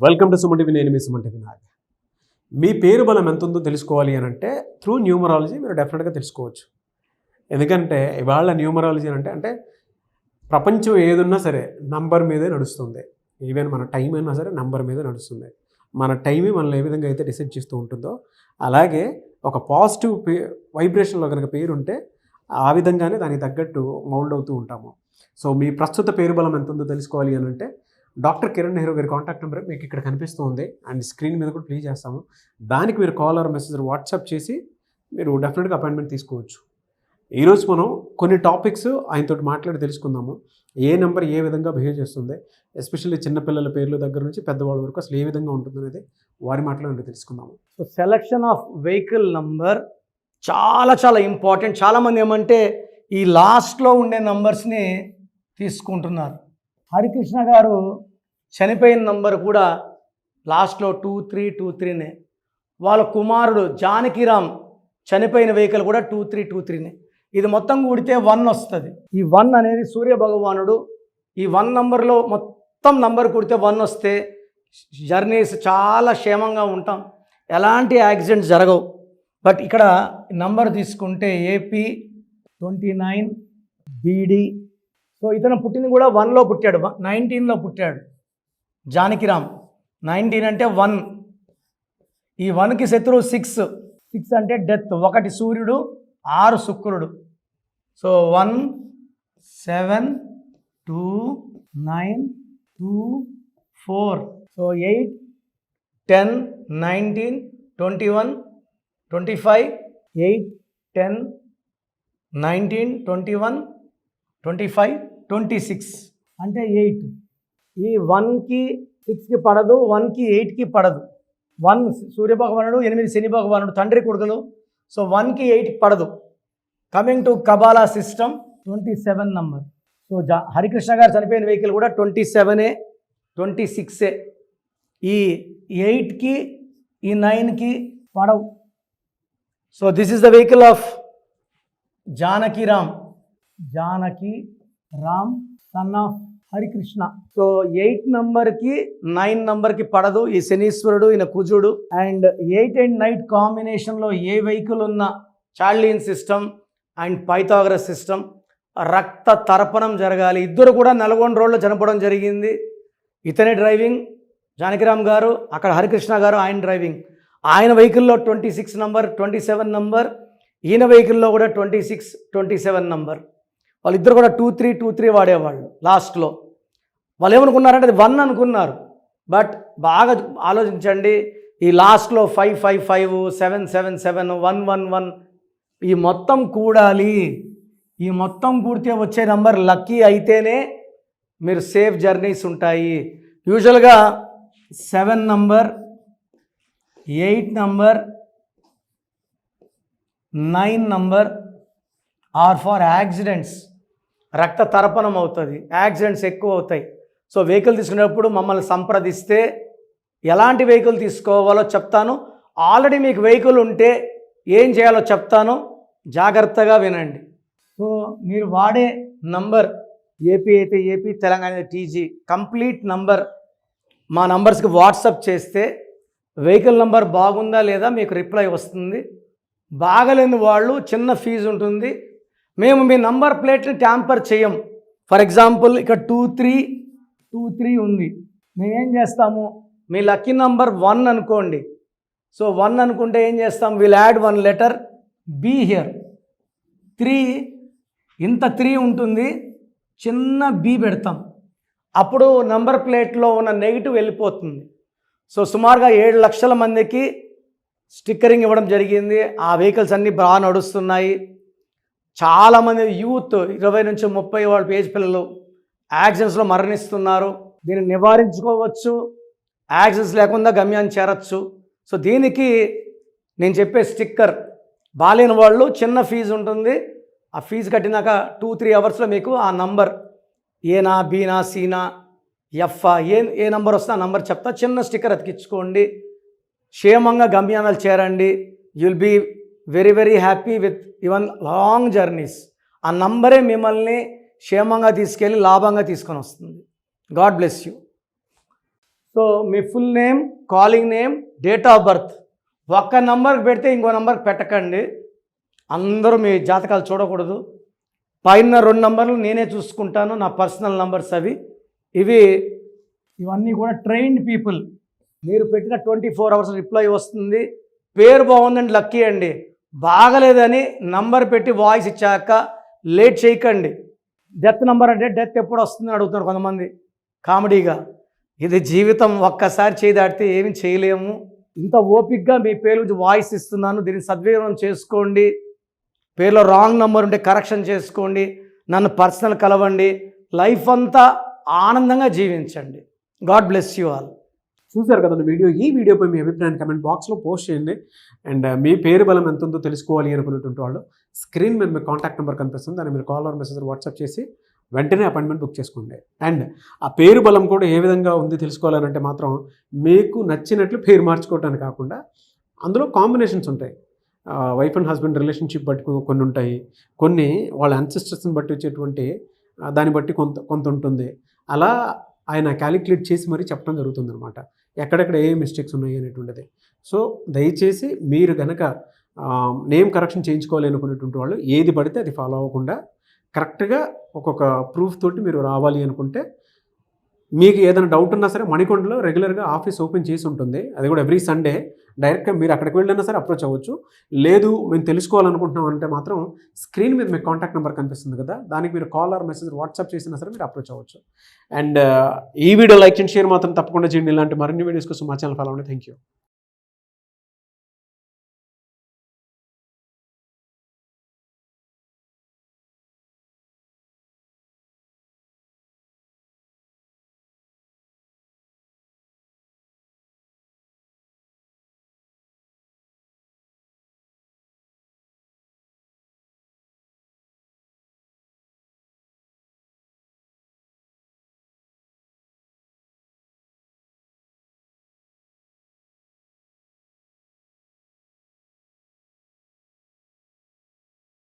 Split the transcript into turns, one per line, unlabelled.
Welcome to Suman TV. నేను మీ Suman TV Nag. మీ పేరు బలం ఎంత ఉందో తెలుసుకోవాలి అని అంటే త్రూ న్యూమరాలజీ మీరు డెఫినెట్గా తెలుసుకోవచ్చు. ఎందుకంటే ఇవాళ న్యూమరాలజీ అంటే ప్రపంచం ఏదున్నా సరే నంబర్ మీదే నడుస్తుంది. ఈవెన్ మన టైం అయినా సరే నంబర్ మీదే నడుస్తుంది. మన టైమే మనల్ని ఏ విధంగా అయితే డిసైడ్ చేస్తూ ఉంటుందో అలాగే ఒక పాజిటివ్ వైబ్రేషన్లో కనుక పేరు ఉంటే ఆ విధంగానే దానికి తగ్గట్టు మౌల్డ్ అవుతూ ఉంటాము. సో మీ ప్రస్తుత పేరు బలం ఎంత ఉందో తెలుసుకోవాలి అని అంటే డాక్టర్ కిరణ్ నెహ్రూ గారి కాంటాక్ట్ నెంబర్ మీకు ఇక్కడ కనిపిస్తూ ఉంది అండ్ స్క్రీన్ మీద కూడా ప్లే చేస్తాము. దానికి మీరు కాల్ ఆర్ మెసేజ్ వాట్సాప్ చేసి మీరు డెఫినెట్గా అపాయింట్మెంట్ తీసుకోవచ్చు. ఈరోజు మనం కొన్ని టాపిక్స్ ఆయనతో మాట్లాడి తెలుసుకుందాము. ఏ నెంబర్ ఏ విధంగా బిహేవ్ చేస్తుంది, ఎస్పెషల్లీ చిన్నపిల్లల పేర్ల దగ్గర నుంచి పెద్దవాళ్ళ వరకు అసలు ఏ విధంగా ఉంటుంది అనేది వారి మాటలో తెలుసుకుందాము.
So selection of vehicle number చాలా చాలా ఇంపార్టెంట్. చాలామంది ఏమంటే ఈ లాస్ట్లో ఉండే నంబర్స్ని తీసుకుంటున్నారు. హరికృష్ణ గారు చనిపోయిన నంబర్ కూడా లాస్ట్లో 2323నే. వాళ్ళ కుమారుడు జానకిరామ్ చనిపోయిన వెహికల్ కూడా 2323నే. ఇది మొత్తం కూడితే 1 వస్తుంది. ఈ 1 అనేది సూర్య భగవానుడు. ఈ 1 నంబర్లో మొత్తం నంబర్ కూడితే 1 వస్తే జర్నీస్ చాలా క్షేమంగా ఉంటాం, ఎలాంటి యాక్సిడెంట్స్ జరగవు. బట్ ఇక్కడ నంబర్ తీసుకుంటే AP 29 BD. సో ఇతను పుట్టింది కూడా 1లో పుట్టాడు, 19లో పుట్టాడు జానకిరామ్. 19 అంటే 1. ఈ 1కి శత్రువు 6 అంటే డెత్. 1 సూర్యుడు, 6 శుక్రుడు. సో 1 7 2 9 2 4. సో 8 10 19 21 25 8 10 19 21 25 26 అంటే 8. ఈ 1కి 6కి పడదు, 1కి 8కి పడదు. 1 సూర్యభగవానుడు, 8 శని భగవానుడు, తండ్రి కొడుకులు. సో 1కి 8కి పడదు. Coming to Kabbalah system 27 number. So Harikrishna గారు చనిపోయిన వెహికల్ కూడా 27ఏ 26ఏ. ఈ 8కి ఈ 9కి పడవు. So this is the vehicle of Janakiram. Janaki Ram son of Harikrishna. So 8 నంబర్కి 9 నంబర్కి పడదు. ఈ శనీశ్వరుడు, ఈయన కుజుడు. అండ్ 8 అండ్ 9 కాంబినేషన్లో ఏ వెహికల్ ఉన్నా చార్లియన్ సిస్టమ్ అండ్ పైథాగరస్ సిస్టమ్ రక్త తర్పణం జరగాలి. ఇద్దరు కూడా నల్గొండ రోడ్లో చనిపోవడం జరిగింది. ఇతనే డ్రైవింగ్ జానకిరామ్ గారు, అక్కడ హరికృష్ణ గారు ఆయన డ్రైవింగ్. ఆయన వెహికల్లో 26 నంబర్ 27 నంబర్, ఈయన వెహికల్లో కూడా 26 27 నంబర్. వాళ్ళిద్దరు కూడా 2323 వాడేవాళ్ళు. లాస్ట్లో వాళ్ళు ఏమనుకున్నారంటే అది 1 అనుకున్నారు. బట్ బాగా ఆలోచించండి, ఈ లాస్ట్లో 555 777 111 ఈ మొత్తం కూడాలి. ఈ మొత్తం కూడితే వచ్చే నంబర్ లక్కీ అయితేనే మీరు సేఫ్ జర్నీస్ ఉంటాయి. యూజువల్గా 7 number 8 number 9 number are for accidents. రక్త తర్పణం అవుతుంది, యాక్సిడెంట్స్ ఎక్కువ అవుతాయి. సో వెహికల్ తీసుకునేటప్పుడు మమ్మల్ని సంప్రదిస్తే ఎలాంటి వెహికల్ తీసుకోవాలో చెప్తాను. ఆల్రెడీ మీకు వెహికల్ ఉంటే ఏం చేయాలో చెప్తాను, జాగ్రత్తగా వినండి. సో మీరు వాడే నంబర్ ఏపీ అయితే ఏపీ, తెలంగాణ అయితే TG కంప్లీట్ నంబర్ మా నంబర్స్కి వాట్సాప్ చేస్తే వెహికల్ నంబర్ బాగుందా లేదా మీకు రిప్లై వస్తుంది. బాగలేని వాళ్ళు చిన్న ఫీజు ఉంటుంది. మేము మీ నంబర్ ప్లేట్ని ట్యాంపర్ చేయం. ఫర్ ఎగ్జాంపుల్ ఇక్కడ 2323 ఉంది. మేమేం చేస్తాము, మీ లక్కీ నంబర్ 1 అనుకోండి. సో 1 అనుకుంటే ఏం చేస్తాం, will add 1 letter B here. 3 ఇంత 3 ఉంటుంది, చిన్న B పెడతాం. అప్పుడు నంబర్ ప్లేట్లో ఉన్న నెగిటివ్ వెళ్ళిపోతుంది. సో సుమారుగా 7 లక్షల మందికి స్టిక్కరింగ్ ఇవ్వడం జరిగింది. ఆ వెహికల్స్ అన్నీ బాగా నడుస్తున్నాయి. చాలామంది యూత్ 20 నుంచి 30 వాళ్ళ ఏజ్ పిల్లలు యాక్సిడెంట్స్లో మరణిస్తున్నారు. దీన్ని నివారించుకోవచ్చు, యాక్సిడెంట్స్ లేకుండా గమ్యాన్ని చేరచ్చు. సో దీనికి నేను చెప్పే స్టిక్కర్ బాలేని వాళ్ళు చిన్న ఫీజు ఉంటుంది. ఆ ఫీజు కట్టినాక 2-3 అవర్స్లో మీకు ఆ నంబర్ ఏనా బీనా సీనా ఎఫ్ఆ ఏ నంబర్ వస్తే ఆ నంబర్ చెప్తా. చిన్న స్టిక్కర్ అతికించుకోండి, క్షేమంగా గమ్యానాలు చేరండి. You'll be very very happy with even long journeys. ఆ నంబరే మిమ్మల్ని క్షేమంగా తీసుకెళ్ళి లాభంగా తీసుకొని వస్తుంది. God bless you. సో మీ full name, calling name, date of birth ఒక్క నంబర్కి పెడితే ఇంకో నంబర్కి పెట్టకండి. అందరూ మీ జాతకాలు చూడకూడదు. పైన 2 నంబర్లు నేనే చూసుకుంటాను, నా పర్సనల్ నంబర్స్ అవి. ఇవన్నీ కూడా ట్రైన్డ్ పీపుల్. మీరు పెట్టిన 24 అవర్స్ రిప్లై వస్తుంది. పేరు బాగుందండి, లక్కీ అండి. బాగలేదని నంబర్ పెట్టి వాయిస్ ఇచ్చాక లేట్ చేయకండి. డెత్ నంబర్ అంటే డెత్ ఎప్పుడు వస్తుందని అడుగుతున్నారు కొంతమంది కామెడీగా. ఇది జీవితం, ఒక్కసారి చేయి దాటితే ఏమి చేయలేము. ఇంత ఓపిక్గా మీ పేరు గురించి వాయిస్ ఇస్తున్నాను, దీన్ని సద్వినియోగం చేసుకోండి. పేరులో రాంగ్ నంబర్ ఉంటే కరెక్షన్ చేసుకోండి. నన్ను పర్సనల్ కలవండి. లైఫ్ అంతా ఆనందంగా జీవించండి. God bless you all.
చూశారు కదండి వీడియో. ఈ వీడియోపై మీ అభిప్రాయాన్ని కమెంట్ బాక్స్లో పోస్ట్ చేయండి. అండ్ మీ పేరు బలం ఎంత ఉందో తెలుసుకోవాలి అనుకునేటువంటి వాళ్ళు స్క్రీన్ మీద మీ కాంటాక్ట్ నెంబర్ కనిపిస్తుంది, దాన్ని మీరు కాల్ ఆర్ మెసేజ్ వాట్సాప్ చేసి వెంటనే అపాయింట్మెంట్ బుక్ చేసుకోండి. అండ్ ఆ పేరు బలం కూడా ఏ విధంగా ఉంది తెలుసుకోవాలంటే మాత్రం మీకు నచ్చినట్లు పేరు మార్చుకోవటానికి కాకుండా అందులో కాంబినేషన్స్ ఉంటాయి. వైఫ్ అండ్ హస్బెండ్ రిలేషన్షిప్ బట్టి కొన్ని ఉంటాయి, కొన్ని వాళ్ళ అన్సిస్టర్స్ని బట్టి వచ్చేటువంటి దాన్ని బట్టి కొంత ఉంటుంది. అలా ఆయన క్యాలిక్యులేట్ చేసి మరీ చెప్పడం జరుగుతుంది అనమాట, ఎక్కడెక్కడ ఏ మిస్టేక్స్ ఉన్నాయి అనేటువంటిది. సో దయచేసి మీరు కనుక నేమ్ కరెక్షన్ చేయించుకోవాలి అనుకునేటువంటి వాళ్ళు ఏది పడితే అది ఫాలో అవ్వకుండా కరెక్ట్గా ఒక్కొక్క ప్రూఫ్ తోటి మీరు రావాలి అనుకుంటే, మీకు ఏదైనా డౌట్ ఉన్నా సరే మణికొండలో రెగ్యులర్గా ఆఫీస్ ఓపెన్ చేసి ఉంటుంది, అది కూడా ఎవ్రీ సండే. డైరెక్ట్గా మీరు అక్కడికి వెళ్ళినా సరే అప్రోచ్ అవ్వచ్చు. లేదు మేము తెలుసుకోవాలనుకుంటున్నాం అంటే మాత్రం స్క్రీన్ మీద మీకు కాంటాక్ట్ నెంబర్ కనిపిస్తుంది కదా, దానికి మీరు కాల్ ఆర్ మెసేజ్ వాట్సాప్ చేసినా సరే మీరు అప్రోచ్ అవ్వచ్చు. అండ్ ఈ వీడియో లైక్ అండ్ షేర్ మాత్రం తప్పకుండా చేయండి. ఇలాంటి మరిన్ని వీడియోస్ కోసం మా ఛానల్ ఫాలో అవ్వండి. Thank you.